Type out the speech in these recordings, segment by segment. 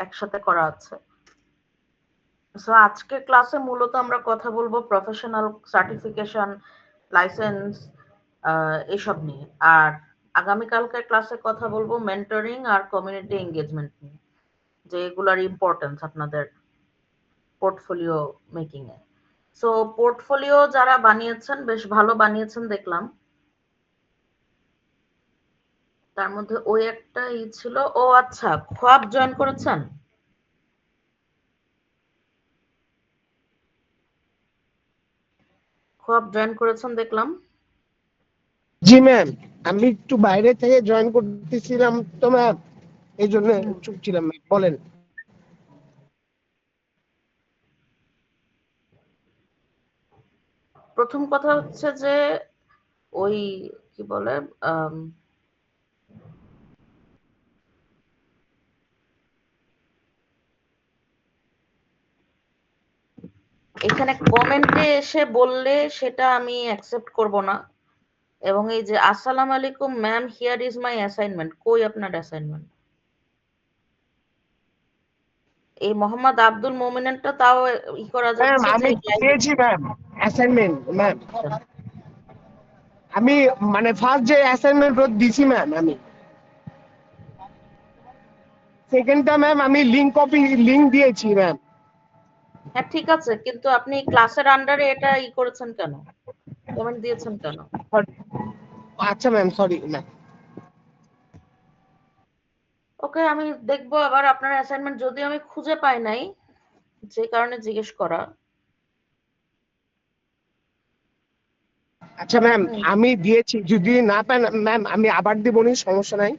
একসাথে করা আছে। সো আজকের ক্লাসে মূলত আমরা কথা বলবো প্রফেশনাল সার্টিফিকেশন, লাইসেন্স এসব নিয়ে। আর আগামীকালকের ক্লাসে কথা বলবো মেন্টরিং আর কমিউনিটি এঙ্গেজমেন্ট নিয়ে, যে এগুলার ইম্পর্টেন্স আপনাদের পোর্টফোলিও মেকিং এ। সো পোর্টফোলিও যারা বানিয়েছেন বেশ ভালো বানিয়েছেন দেখলাম। তার মধ্যে ওই একটা ছিল। ও আচ্ছা, খোয়াব জয়েন করেছেন? খোয়াব জয়েন করেছেন দেখলাম। জি ম্যাম, আমি একটু বাইরে থেকে জয়েন করতেছিলাম তো ম্যাম, এই জন্য চুপ ছিলাম। বলেন। প্রথম কথা হচ্ছে যে ওই কি বলে এখানে কমেন্টে এসে বললে সেটা আমি অ্যাকসেপ্ট করব না। এবং এই যে আসসালামু আলাইকুম ma'am, here is my assignment, কই আপনার অ্যাসাইনমেন্ট? এই মোহাম্মদ আব্দুল মোমিনেরটা তাও ই করা ম্যাম যাচ্ছে যে আমি দিয়েছি ম্যাম অ্যাসাইনমেন্ট ম্যাম। আমি মানে ফার্স্ট যে অ্যাসাইনমেন্ট দিছি ম্যাম, আমি সেকেন্ডটা ম্যাম আমি লিংক দিয়েছি ম্যাম। হ্যাঁ ঠিক আছে, কিন্তু আপনি ক্লাসের আন্ডারে এটা ই করেছেন কেন, কমেন্ট দিয়েছেন কেন? আচ্ছা ম্যাম, সরি ম্যাম। ওকে, আমি দেখবো আবার আপনার অ্যাসাইনমেন্ট, যদি আমি খুঁজে পাই নাই, যে কারণে জিজ্ঞেস করা। আচ্ছা ম্যাম, আমি দিয়েছি, যদি না পান ম্যাম আমি আবার দিবনি, সমস্যা নাই।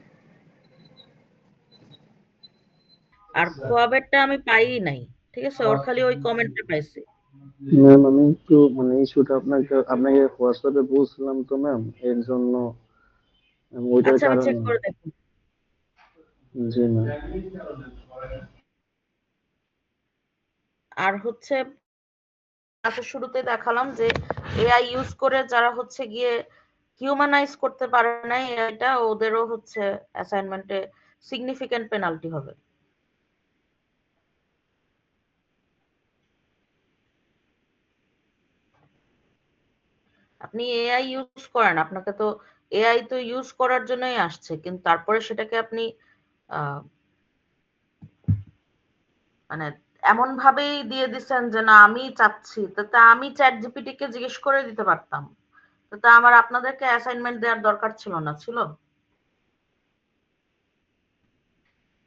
আর খোয়াবেরটা আমি পাই নাই, ঠিক আছে, ওর খালি ওই কমেন্টটা পাইছি। ম্যাম আমি একটু মানে ইস্যুটা আপনাকে হোয়াটসঅ্যাপে বলছিলাম তো ম্যাম, এর জন্য ওইটার আচ্ছা, আমি চেক কারণে। করে দেখি। জি ম্যাম। আর হচ্ছে ক্লাসের শুরুতে দেখালাম যে এআই ইউজ করে যারা হচ্ছে গিয়ে হিউম্যানাইজ করতে পারে না এটা, ওদেরও হচ্ছে অ্যাসাইনমেন্টে সিগনিফিক্যান্ট পেনাল্টি হবে। আপনি এআই ইউজ করেন, আপনাকে তো এআই তো ইউজ করার জন্যই আসছে, কিন্তু তারপরে সেটাকে আপনি মানে এমন ভাবেই দিয়ে দিচ্ছেন যে না আমি চাচ্ছি, তাতে আমি চ্যাট জিপিটি কে জিজ্ঞেস করে দিতে পারতাম, তাতে আমার আপনাদেরকে অ্যাসাইনমেন্ট দেওয়ার দরকার ছিল না, ছিল?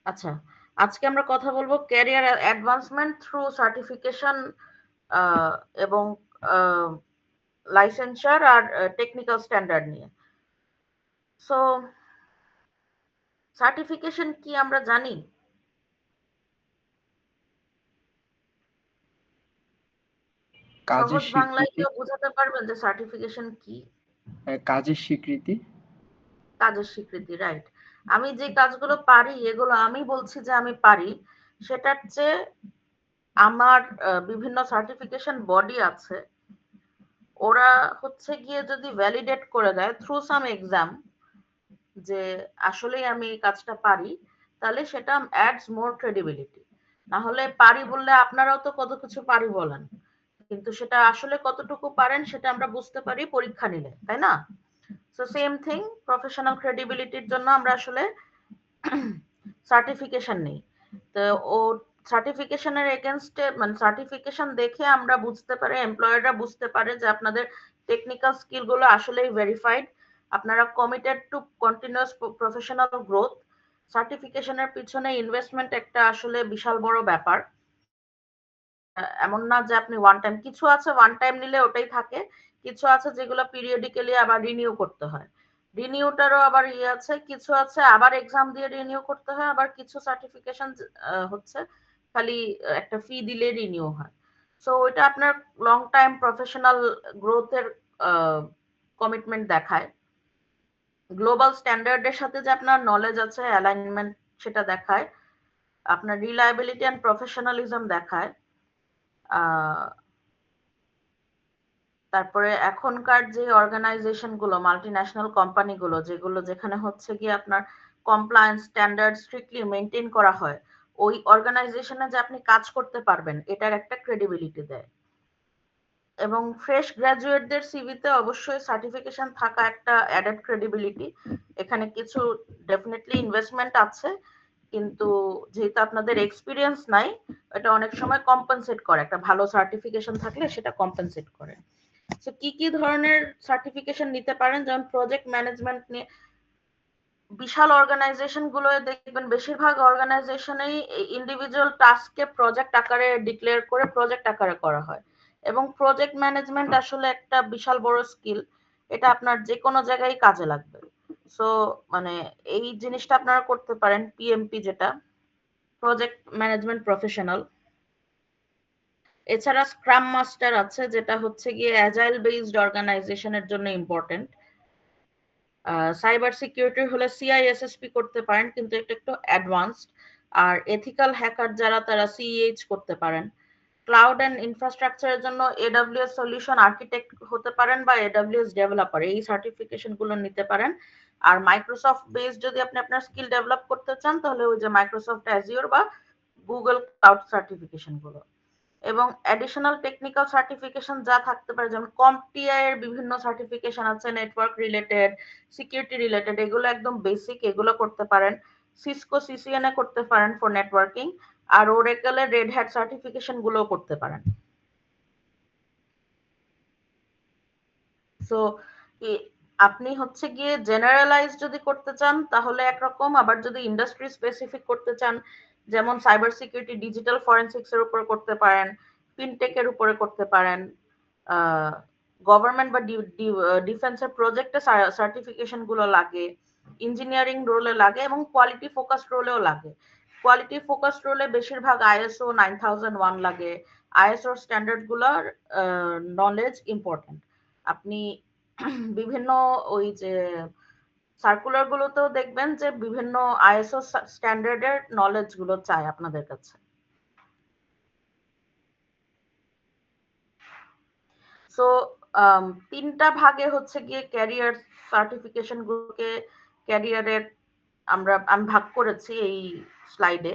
আচ্ছা, আজকে আমরা কথা বলবো ক্যারিয়ার অ্যাডভান্সমেন্ট থ্রু সার্টিফিকেশন এবং লাইসেন্সার আর টেকনিক্যাল স্ট্যান্ডার্ড নিয়ে। সো সার্টিফিকেশন কি আমরা জানি? কাজের সহজ বাংলায় স্বীকৃতি। কেউ বোঝাতে পারবেন যে সার্টিফিকেশন কি? কাজের স্বীকৃতি। কাজের স্বীকৃতি, রাইট। আমি যে কাজগুলো পারি, এগুলো আমি বলছি যে আমি পারি, সেটার চেয়ে আমার বিভিন্ন সার্টিফিকেশন বডি আছে, ওরা হচ্ছে গিয়ে যদি ভ্যালিডেট করে দেয় থ্রু সাম এক্সাম যে আসলেই আমি এই কাজটা পারি, তাহলে সেটা অ্যাডস মোর ক্রেডিবিলিটি। না হলে পারি বললে আপনারাও তো কত কিছু পারি বলেন, কিন্তু সেটা আসলে কতটুকু পারেন সেটা আমরা বুঝতে পারি পরীক্ষা নিলে, তাই না? সো সেম থিং, প্রফেশনাল ক্রেডিবিলিটির জন্য আমরা আসলে সার্টিফিকেশন নেই। তো ও সার্টিফিকেশনের এগেনস্টে মানে সার্টিফিকেশন দেখে আমরা বুঝতে পারি, এমপ্লয়াররা বুঝতে পারে যে আপনাদের টেকনিক্যাল স্কিল গুলো আসলেই ভেরিফাইড, আপনারা committed to continuous professional growth. সার্টিফিকেশনের পিছনে ইনভেস্টমেন্ট একটা আসলে বিশাল বড় ব্যাপার। এমন না যে আপনি ওয়ান টাইম, কিছু আছে ওয়ান টাইম নিলে ওটাই থাকে, কিছু আছে যেগুলো পিরিয়ডিক্যালি আবার রিনিউ করতে হয়, রিনিউটারও আবার ইয়ে আছে, কিছু আছে আবার এক্সাম দিয়ে রিনিউ করতে হয়, আবার কিছু সার্টিফিকেশন হচ্ছে খালি একটা ফি দিলে রিনিউ হয়। সো ওইটা আপনার লং টাইম প্রফেশনাল গ্রোথের কমিটমেন্ট দেখায়, গ্লোবাল স্ট্যান্ডার্ডের সাথে যে আপনার নলেজ আছে, অ্যালাইনমেন্ট, সেটা দেখায়, আপনার রিলায়েবিলিটি অ্যান্ড প্রফেশনালিজম দেখায়। তারপরে এখনকার যে অর্গানাইজেশন গুলো, মাল্টি ন্যাশনাল কোম্পানি গুলো, যেগুলো যেখানে হচ্ছে গিয়ে আপনার কমপ্লায়েন্স স্ট্যান্ডার্ড স্ট্রিক্টলি মেনটেন করা হয়, ওই অর্গানাইজেশনে যে আপনি কাজ করতে পারবেন এটার একটা ক্রেডিবিলিটি দেয়। এবং ফ্রেশ গ্রাজুয়েটদের সিভিতে অবশ্যই সার্টিফিকেশন থাকা একটা অ্যাডেড ক্রেডিবিলিটি। এখানে কিছু ডেফিনেটলি ইনভেস্টমেন্ট আছে, কিন্তু যেহেতু আপনাদের এক্সপিরিয়েন্স নাই, এটা অনেক সময় কম্পেনসেট করে, একটা ভালো সার্টিফিকেশন থাকলে সেটা কম্পেনসেট করে। তো কি কি ধরনের সার্টিফিকেশন নিতে পারেন, যেমন প্রজেক্ট ম্যানেজমেন্ট নিয়ে বিশাল অর্গানাইজেশন গুলোয় দেখবেন বেশিরভাগ অর্গানাইজেশনেই ইন্ডিভিজুয়াল টাস্ককে প্রজেক্ট আকারে ডিক্লেয়ার করে প্রজেক্ট আকারে করা হয়, এবং প্রজেক্ট ম্যানেজমেন্ট আসলে একটা বিশাল বড় স্কিল, এটা আপনার যে কোনো জায়গায় কাজে লাগবে। সো মানে এই জিনিসটা আপনারা করতে পারেন, পিএমপি যেটা প্রজেক্ট ম্যানেজমেন্ট প্রফেশনাল। এছাড়া স্ক্রাম মাস্টার আছে, যেটা হচ্ছে গিয়ে অ্যাজাইল বেসড অর্গানাইজেশনের জন্য ইম্পর্টেন্ট। সাইবার সিকিউরিটি হলে সিআইএসএসপি করতে পারেন, কিন্তু এটা একটু অ্যাডভান্সড। আর এথিক্যাল হ্যাকার যারা, তারা সিইএইচ করতে পারেন। ক্লাউড এন্ড ইনফ্রাস্ট্রাকচারের জন্য এডব্লিউএস সলিউশন আর্কিটেক্ট হতে পারেন বা এডব্লিউএস ডেভেলপার, এই সার্টিফিকেশন গুলো নিতে পারেন। আর মাইক্রোসফট বেস যদি আপনি আপনার স্কিল ডেভেলপ করতে চান, তাহলে ওই যে মাইক্রোসফট অ্যাজিওর বা গুগল ক্লাউড সার্টিফিকেশন গুলো। এবং অ্যাডিশনাল টেকনিক্যাল সার্টিফিকেশন যা থাকতে পারে, যেমন কম্পটিআই এর বিভিন্ন সার্টিফিকেশন আছে নেটওয়ার্ক রিলেটেড, সিকিউরিটি রিলেটেড, এগুলো একদম বেসিক, এগুলো করতে পারেন। সিসকো সিসিএনএ করতে পারেন ফর নেটওয়ার্কিং। আর ওরাকেলের রেড হ্যাট সার্টিফিকেশন গুলো করতে পারেন। সো আপনি হচ্ছে গিয়ে জেনারেলাইজ যদি করতে চান তাহলে একরকম, আবার যদি ইন্ডাস্ট্রি স্পেসিফিক করতে চান, যেমন সাইবার সিকিউরিটি ডিজিটাল ফরেনসিক্স এর উপর করতে পারেন, ফিনটেক এর উপরে করতে পারেন, গভর্নমেন্ট বা ডিফেন্সের প্রজেক্টে সার্টিফিকেশন গুলো লাগে, ইঞ্জিনিয়ারিং রোলে লাগে, এবং কোয়ালিটি ফোকাসড রোলেও লাগে। কোয়ালিটি ফোকাসড রোলে বেশিরভাগ আইএসও 9001 লাগে। আইএসও স্ট্যান্ডার্ড গুলোর নলেজ ইম্পর্টেন্ট। আপনি বিভিন্ন ওই যে সার্কুলার গুলোতেও দেখবেন যে বিভিন্ন আইএসও স্ট্যান্ডার্ডের নলেজ গুলো চাই আপনাদের কাছে। সো তিনটা ভাগে হচ্ছে গিয়ে ক্যারিয়ার সার্টিফিকেশন গুলোকে ক্যারিয়ারের আমি ভাগ করেছি এই স্লাইডে।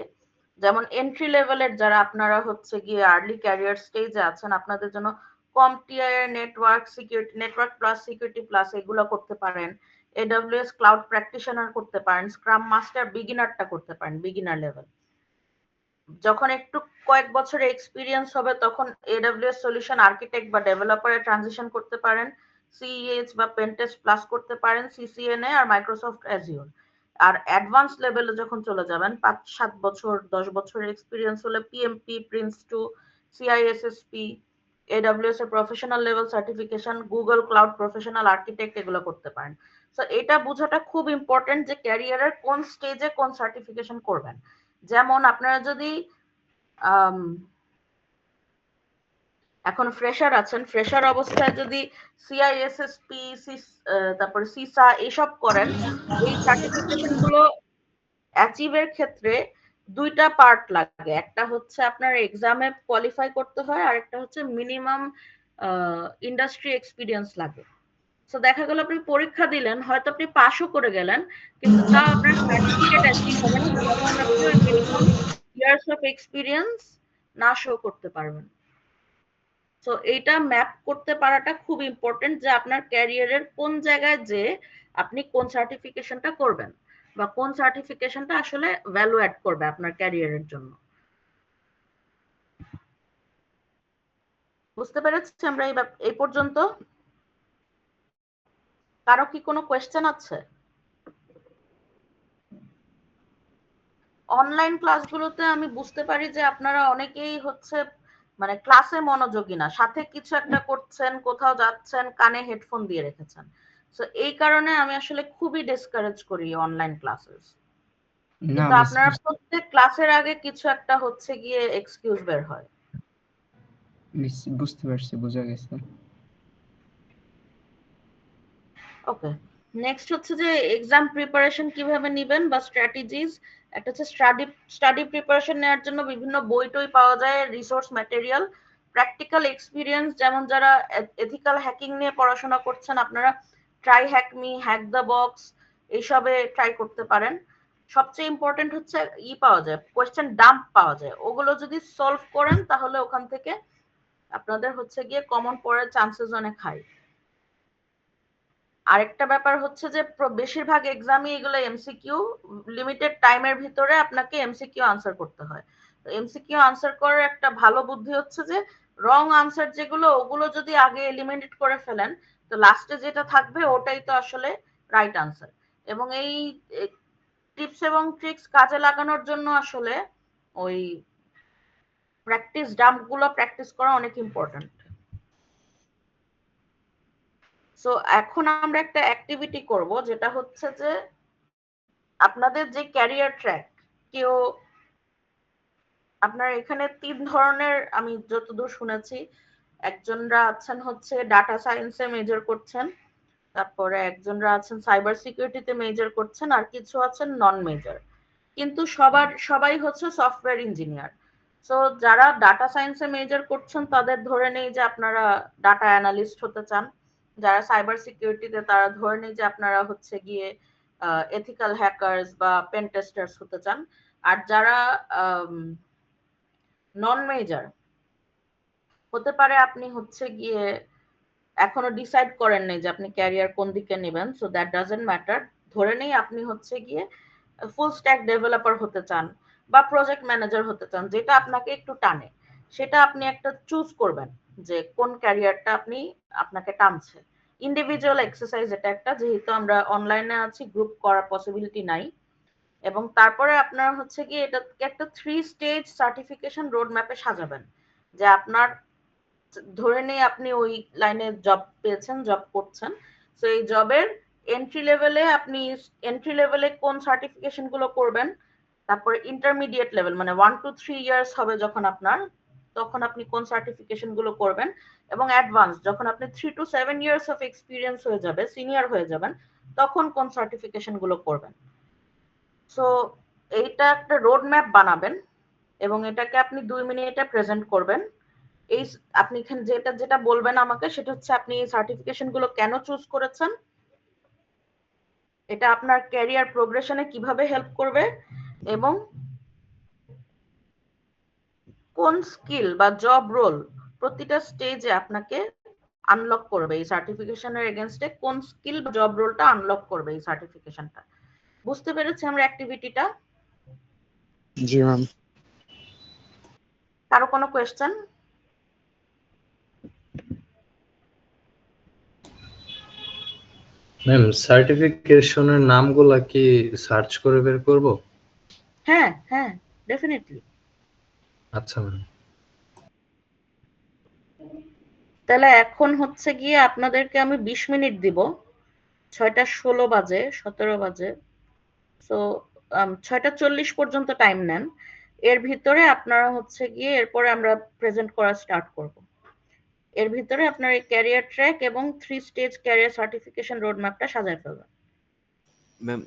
যেমন এন্ট্রি লেভেলের যারা আপনারা হচ্ছে গিয়ে আর্লি ক্যারিয়ার স্টেজে আছেন, আপনাদের জন্য CompTIA network security, network plus security plus এগুলো করতে পারেন। এডব্লিউএস ক্লাউড প্র্যাকটিশনার করতে পারেন, স্ক্রাম মাস্টার বিগিনারটা করতে পারেন, বিগিনার লেভেল। যখন একটু কয়েক বছরের এক্সপিরিয়েন্স হবে তখন এডব্লিউএস সলিউশন আর্কিটেক্ট বা ডেভেলপারে ট্রানজিশন করতে পারেন, সিইএইচ বা পেনটেস্ট প্লাস করতে পারেন, সিসিএনএ আর মাইক্রোসফট অ্যাজিওর। আর অ্যাডভান্স লেভেলে যখন চলে যাবেন 5-7 বছর 10 বছরের এক্সপিরিয়েন্স হলে পিএমপি, প্রিন্স2, সিআইএসএসপি, এডব্লিউএস এর professional level certification, Google cloud professional architect এগুলো করতে পারেন। তো এটা বোঝাটা খুব ইম্পর্টেন্ট যে ক্যারিয়ারের কোন স্টেজে কোন সার্টিফিকেশন করবেন। যেমন আপনারা যদি এখন ফ্রেশার আছেন, ফ্রেশার অবস্থায় যদি সিআইএসএসপি, তারপরে সিসা এইসব করেন, এই সার্টিফিকেশন গুলো অ্যাচিভের ক্ষেত্রে দুইটা পার্ট লাগে। একটা হচ্ছে আপনার এক্সামে কোয়ালিফাই করতে হয়, আর একটা হচ্ছে মিনিমাম ইন্ডাস্ট্রি এক্সপিরিয়েন্স লাগে। তো দেখা গেল আপনি পরীক্ষা দিলেন, হয়তো আপনি পাসও করে গেলেন, কিন্তু তাও আপনার সার্টিফিকেট অ্যাচিভ হবে না যতক্ষণ আপনি ওই মিনিমাম ইয়ার্স অফ এক্সপিরিয়েন্স না শো করতে পারবেন। তো এইটা ম্যাপ করতে পারাটা খুব ইম্পর্টেন্ট যে আপনার ক্যারিয়ারের কোন জায়গায় যে আপনি কোন সার্টিফিকেশনটা করবেন বা কোন সার্টিফিকেশনটা আসলে ভ্যালু অ্যাড করবে আপনার ক্যারিয়ারের জন্য। বুঝতে পেরেছি আমরা এই পর্যন্ত? কারো কি কোনো কোয়েশ্চেন আছে? অনলাইন ক্লাসগুলোতে আমি বুঝতে পারি যে আপনারা অনেকেই হচ্ছে মানে ক্লাসে মনোযোগী না, সাথে কিছু একটা করছেন, কোথাও যাচ্ছেন, কানে হেডফোন দিয়ে রেখেছেন। তো এই কারণে আমি আসলে খুবই ডিসকারেজ করি অনলাইন ক্লাসেস। না কিন্তু মিস, আপনারা প্রত্যেক ক্লাসের আগে কিছু একটা হচ্ছে গিয়ে এক্সকিউজ বের হয়। বুঝতে পারছি, বোঝা গেছে। ওকে, নেক্সট হচ্ছে যে এক্সাম প্রিপারেশন কিভাবে নেবেন বা স্ট্র্যাটেজিস। একটা হচ্ছে স্টাডি প্রিপারেশন নেওয়ার জন্য বিভিন্ন বই টই পাওয়া যায়, রিসোর্স ম্যাটেরিয়াল, প্র্যাকটিক্যাল এক্সপিরিয়েন্স, যেমন যারা এথিক্যাল হ্যাকিং নিয়ে পড়াশোনা করছেন আপনারা try hack me, hack the box এইসবে ট্রাই করতে পারেন। সবচেয়ে ইম্পর্টেন্ট হচ্ছে পাওয়া যায়, কোয়েশ্চেন ডাম্প পাওয়া যায়, ওগুলো যদি সলভ করেন তাহলে ওখান থেকে আপনাদের হচ্ছে গিয়ে কমন পড়ার চান্সেস অনেক হাই। আরেকটা ব্যাপার হচ্ছে যে বেশিরভাগ এক্সামই এগুলো এমসিকিউ, লিমিটেড টাইমের ভিতরে আপনাকে এমসিকিউ আনসার করতে হয়। তো এমসিকিউ আনসার করার একটা ভালো বুদ্ধি হচ্ছে যে রং আনসার যেগুলো, ওগুলো যদি আগে এলিমিনেট করে ফেলেন তো লাস্টে যেটা থাকবে ওটাই তো আসলে রাইট আনসার। এবং এই টিপস এবং ট্রিক্স কাজে লাগানোর জন্য আসলে ওই প্র্যাকটিস ডাম্প গুলো প্র্যাকটিস করা অনেক ইম্পর্টেন্ট। সো এখন আমরা একটা অ্যাক্টিভিটি করব, যেটা হচ্ছে যে আপনাদের যে ক্যারিয়ার ট্র্যাক, কেউ আপনার এখানে 3 ধরনের আমি যতদূর শুনেছি, একজনরা আছেন হচ্ছে ডাটা সায়েন্সে মেজর করছেন, তারপরে একজনরা আছেন সাইবার সিকিউরিটিতে মেজর করছেন, আর কিছু আছেন নন মেজর। কিন্তু সবাই হচ্ছে সফটওয়্যার ইঞ্জিনিয়ার। সো যারা ডাটা সায়েন্সে মেজর করছেন তাদের ধরে নেই যে আপনারা ডাটা অ্যানালিস্ট হতে চান, যারা সাইবার সিকিউরিটিতে তারা ধরে নেই যে আপনারা হচ্ছে গিয়ে এথিক্যাল হ্যাকার্স বা পেন টেস্টার্স হতে চান। আর যারা নন মেজর, হতে পারে আপনি হচ্ছে গিয়ে এখনো ডিসাইড করেন নাই যে আপনি ক্যারিয়ার কোন দিকে নেবেন, সো দ্যাট ডাজন্ট ম্যাটার, ধরে নেই আপনি হচ্ছে গিয়ে ফুল স্ট্যাক ডেভেলপার হতে চান বা প্রজেক্ট ম্যানেজার হতে চান, যেটা আপনাকে একটু টানে, সেটা আপনি একটা চুজ করবেন যে কোন ক্যারিয়ারটা আপনাকে টানছে। ইন্ডিভিজুয়াল এক্সারসাইজ এটা একটা, যেহেতু আমরা অনলাইনে আছি, গ্রুপ করার পসিবিলিটি নাই। এবং তারপরে আপনার হচ্ছে কি এটাকে একটা 3 স্টেজ সার্টিফিকেশন রোড ম্যাপে সাজাবেন, যে আপনার ধরে নেই আপনি ওই লাইনে জব পেয়েছেন, জব করছেন, তো এই জবের এন্ট্রি লেভেলে কোন সার্টিফিকেশন গুলো করবেন, তারপরে ইন্টারমিডিয়েট লেভেল মানে 1 to 3 ইয়ার্স হবে যখন আপনার, তখন আপনি কোন সার্টিফিকেশন গুলো করবেন, এবং অ্যাডভান্স যখন আপনি 3 to 7 ইয়ার্স অফ এক্সপিরিয়েন্স হয়ে যাবে, সিনিয়র হয়ে যাবেন, তখন কোন সার্টিফিকেশন গুলো করবেন। সো এইটা একটা রোড ম্যাপ বানাবেন এবং এটাকে আপনি 2 মিনিটে প্রেজেন্ট করবেন। এই আপনি এখানে যেটা যেটা বলবেন আমাকে সেটা হচ্ছে আপনি এই সার্টিফিকেশন গুলো কেন চুজ করেছেন, এটা আপনার ক্যারিয়ার প্রোগ্রেশনে কিভাবে হেল্প করবে, এবং কোন স্কিল বা জব রোল প্রতিটা স্টেজে আপনাকে আনলক করবে, এই সার্টিফিকেশনের এগেইনস্টে কোন স্কিল বা জব রোলটা আনলক করবে এই সার্টিফিকেশনটা। বুঝতে পেরেছি আমরা অ্যাক্টিভিটিটা? জি ম্যাম। কারো কোনো কোয়েশ্চেন? ম্যাম, সার্টিফিকেশনের নামগুলা কি সার্চ করে বের করব? হ্যাঁ হ্যাঁ, ডেফিনেটলি। আচ্ছা ম্যাম। তাহলে এখন হচ্ছে গিয়ে আপনাদেরকে আমি 20 মিনিট দিব, 6:16 বাজে, 17 বাজে, সো 6:40 পর্যন্ত টাইম নেন। এর ভিতরে আপনারা হচ্ছে গিয়ে এরপরে আমরা প্রেজেন্ট করা স্টার্ট করব। এর ভিতরে আপনার এই ক্যারিয়ার ট্র্যাক এবং 3 স্টেজ ক্যারিয়ার সার্টিফিকেশন রোড ম্যাপটা সাজায় ফেলবেন। ম্যাম,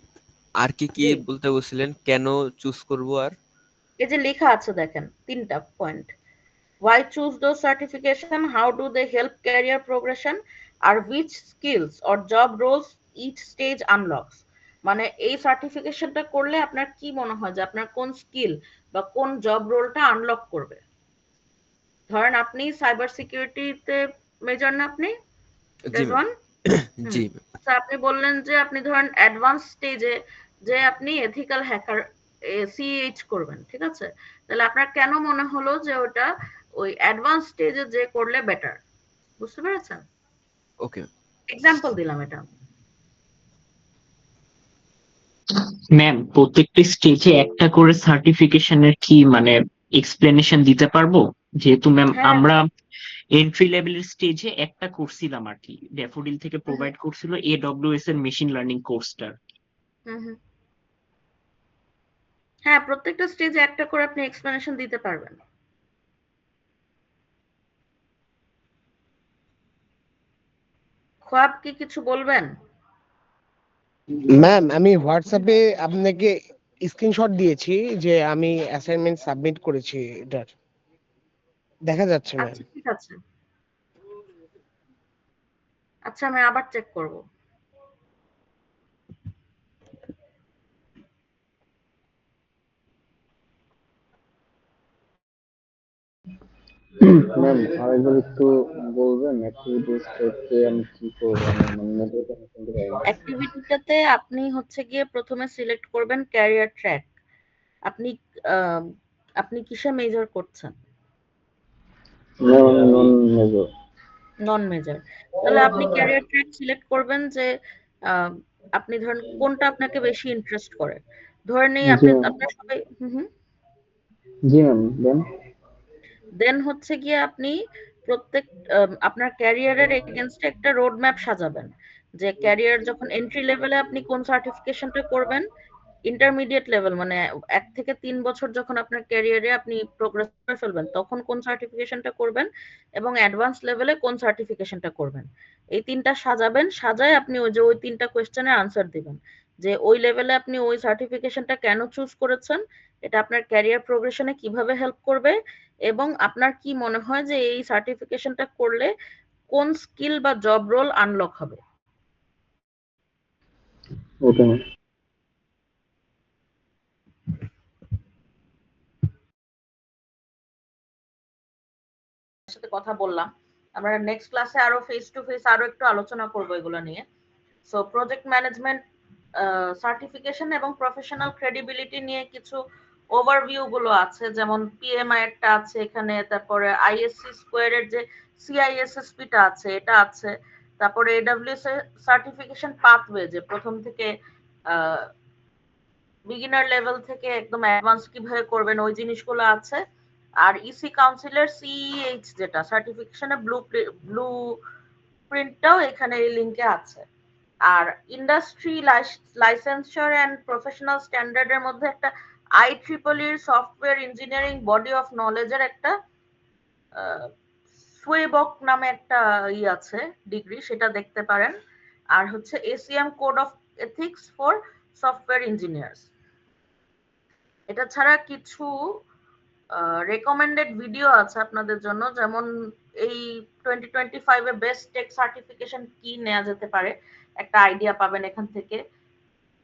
আর কি কি বলতে বলছিলেন, কেন চুজ করব? আর এই যে লেখা আছে দেখেন 3টা point, why choose those certification, how do they help career progression, আর which skills or job roles each stage unlocks। মানে এই সার্টিফিকেশনটা করলে আপনার কি মনে হয় যে আপনার কোন স্কিল বা কোন জব রোলটা আনলক করবে। ধরেন আপনি সাইবার সিকিউরিটিতে মেজর না, আপনি জি ম্যাম। জি ম্যাম। আচ্ছা, আপনি বললেন যে আপনি ধরেন অ্যাডভান্স স্টেজে যে আপনি এথিক্যাল হ্যাকার সিএইচ করবেন, ঠিক আছে, তাহলে আপনার কেন মনে হলো যে ওটা ওই অ্যাডভান্স স্টেজে যে করলে বেটার? বুঝতে পেরেছেন? ওকে এক্সাম্পল দিলাম এটা। ম্যাম, প্রত্যেকটা স্টেজে একটা করে সার্টিফিকেশনের কি মানে এক্সপ্লেনেশন দিতে পারবো? যেহেতু ম্যাম হ্যাঁ, আমরা এন্ট্রি লেভেলের স্টেজে একটা করছিলাম আর কি, ড্যাফোডিল থেকে প্রোভাইড করছিল AWS এর মেশিন লার্নিং কোর্সটা। হ্যাঁ, প্রত্যেকটা স্টেজে একটা করে আপনি এক্সপ্লেনেশন দিতে পারবেন। খোয়াব কি কিছু বলবেন? ম্যাম, আমি হোয়াটসঅ্যাপে আপনাকে স্ক্রিনশট দিয়েছি যে আমি অ্যাসাইনমেন্ট সাবমিট করেছি, এটার দেখা যাচ্ছে ম্যাম। আচ্ছা, ঠিক আছে। আচ্ছা, আমি আবার চেক করব। ম্যাম আরেকবার একটু বলবেন অ্যাক্টিভিটিস করতে আমি কি করবো? আমি মানে নেটওয়ার্ক আমি শুনতে পাই না। অ্যাক্টিভিটিটাতে আপনি হচ্ছে গিয়ে প্রথমে সিলেক্ট করবেন ক্যারিয়ার ট্র্যাক। আপনি আহ, আপনি কিসে মেজর করছেন? ম্যাম আমি নন মেজর। নন মেজর। তাহলে আপনি ক্যারিয়ার ট্র্যাক সিলেক্ট করবেন যে আহ, আপনি ধরেন কোনটা আপনাকে বেশি ইন্টারেস্ট করে। ধরে নেই জি আপনি ম্যাম, আপনার সবাই জি ম্যাম দেন। দেন হচ্ছে গিয়ে আপনি প্রত্যেক আপনার ক্যারিয়ারের এগেনস্টে একটা রোড ম্যাপ সাজাবেন যে ক্যারিয়ার যখন এন্ট্রি লেভেলে আপনি কোন সার্টিফিকেশনটা করবেন, ইন্টারমিডিয়েট লেভেল মানে 1 থেকে 3 বছর যখন আপনার ক্যারিয়ারে আপনি প্রোগ্রেস করে ফেলবেন তখন কোন সার্টিফিকেশনটা করবেন, এবং অ্যাডভান্স লেভেলে কোন সার্টিফিকেশনটা করবেন। এই তিনটা সাজাবেন, সাজায় আপনি ওই তিনটা কোয়েশ্চেনের আনসার দিবেন যে ওই লেভেলে আপনি ওই সার্টিফিকেশনটা কেন চুজ করেছেন, এটা আপনার ক্যারিয়ার প্রোগ্রেশনে কিভাবে হেল্প করবে, এবং আপনার কি মনে হয় যে এই সার্টিফিকেশনটা করলে কোন স্কিল বা জব রোল আনলক হবে। Okay ma'am. সাথে কথা বললাম, আমরা নেক্সট ক্লাসে আরো ফেস টু ফেস আরো একটু আলোচনা করব এগুলো নিয়ে। সো প্রজেক্ট ম্যানেজমেন্ট সার্টিফিকেশন এবং প্রফেশনাল ক্রেডিবিলিটি নিয়ে কিছু ওভারভিউ গুলো আছে, যেমন পিএমআই একটা আছে এখানে, তারপরে আইএসসি স্কোয়ারের যে সিআইএসএসপি টা আছে এটা আছে, তারপরে এডব্লিউএস সার্টিফিকেশন পাথওয়ে যে প্রথম থেকে বিগিনার লেভেল থেকে একদম অ্যাডভান্স কিভাবে করবেন ওই জিনিসগুলো আছে। আর ইসি কাউন্সিলের সিইএইচ যেটা সার্টিফিকেশনের ব্লু প্রিন্টটাও এখানে এই লিংকে আছে। আর ইন্ডাস্ট্রি লাইসেন্সার এন্ড প্রফেশনাল স্ট্যান্ডার্ডের মধ্যে একটা IEEE software engineering body of নলেজের একটা সুয়েবক নামে একটা আছে ডিগ্রি, সেটা দেখতে পারেন। আর হচ্ছে ACM code of ethics for software engineers. এটা ছাড়া কিছু রেকমেন্ডেড ভিডিও আছে আপনাদের জন্য, যেমন এই 2025 এ বেস্ট টেক সার্টিফিকেশন কি নেওয়া যেতে পারে একটা আইডিয়া পাবেন এখান থেকে।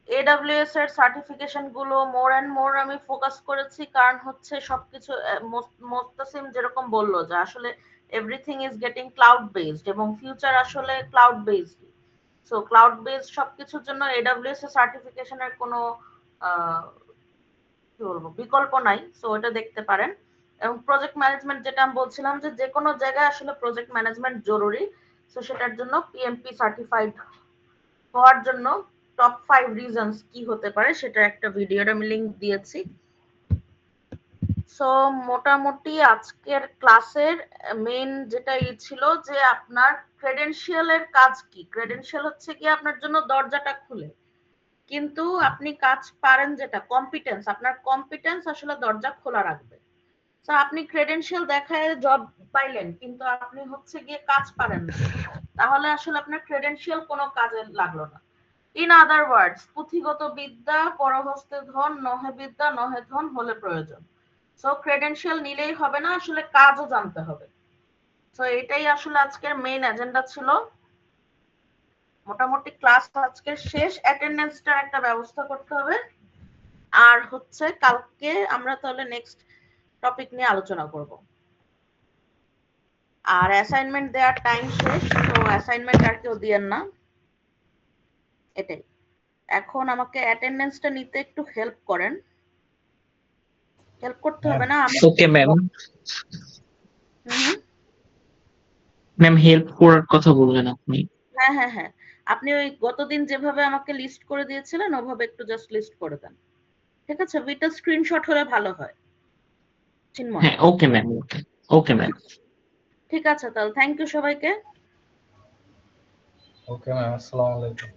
AWS এর সার্টিফিকেশন গুলো মোর এন্ড মোর আমি ফোকাস করেছি, কারণ হচ্ছে সবকিছু মোস্তাসিম যেরকম বললো যে আসলে everything is getting cloud based এবং ফিউচার আসলে cloud based. So cloud based সবকিছুর জন্য AWS এর সার্টিফিকেশনের কোনো কি বলবো বিকল্প নাই, সো এটা দেখতে পারেন। এবং প্রজেক্ট ম্যানেজমেন্ট যেটা আমি বলছিলাম যে যে কোনো জায়গায় আসলে প্রজেক্ট ম্যানেজমেন্ট জরুরি, সো সেটার জন্য PMP সার্টিফাইড হওয়ার জন্য টপ 5 রিজনস কি হতে পারে সেটার একটা ভিডিওর আমি লিংক দিয়েছি। সো মোটামুটি আজকের ক্লাসের মেইন যেটা ছিল যে আপনার ক্রেডেনশিয়ালের কাজ কি। ক্রেডেনশিয়াল হচ্ছে কি আপনার জন্য দরজাটা খুলে, কিন্তু আপনি কাজ পারেন যেটা কম্পিটেন্স, আপনার কম্পিটেন্স আসলে দরজা খোলা রাখবে। তো আপনি ক্রেডেনশিয়াল দেখায় জব পাইলেন কিন্তু আপনি হচ্ছে গিয়ে কাজ পারেন না, তাহলে আসলে আপনার ক্রেডেনশিয়াল কোনো কাজে লাগলো না। ইন আদার ওয়ার্ডস, পুঁথিগত বিদ্যা পরহস্তে ধন, নহে বিদ্যা নহে ধন হলে প্রয়োজন। সো ক্রেডেনশিয়াল নিলেই হবে না, আসলে কাজও জানতে হবে। সো এটাই আসলে আজকের মেইন এজেন্ডা ছিল। মোটামুটি ক্লাস আজকের শেষ, অ্যাটেন্ডেন্সটার একটা ব্যবস্থা করতে হবে। আর হচ্ছে কালকে আমরা তাহলে নেক্সট টপিক নিয়ে আলোচনা করব। আর অ্যাসাইনমেন্ট দেওয়ার টাইম শেষ, তো অ্যাসাইনমেন্ট আর কেউ দিয়েন না, এটাই। এখন আমাকে অ্যাটেন্ডেন্সটা নিতে একটু হেল্প করেন। হেল্প করতে হবে না আমি ওকে ম্যাম। হুম ম্যাম হেল্প করার কথা বললেন আপনি। হ্যাঁ হ্যাঁ হ্যাঁ, আপনি ওই গতদিন যেভাবে আমাকে লিস্ট করে দিয়েছিলেন ওভাবে একটু জাস্ট লিস্ট করে দেন, ঠিক আছে? ভিডিও স্ক্রিনশট হলে ভালো হয় চিন্ময়। হ্যাঁ ওকে ম্যাম, ওকে ওকে ম্যাম। ঠিক আছে তাহলে, থ্যাংক ইউ সবাইকে। ওকে ম্যাম, আসসালামু আলাইকুম।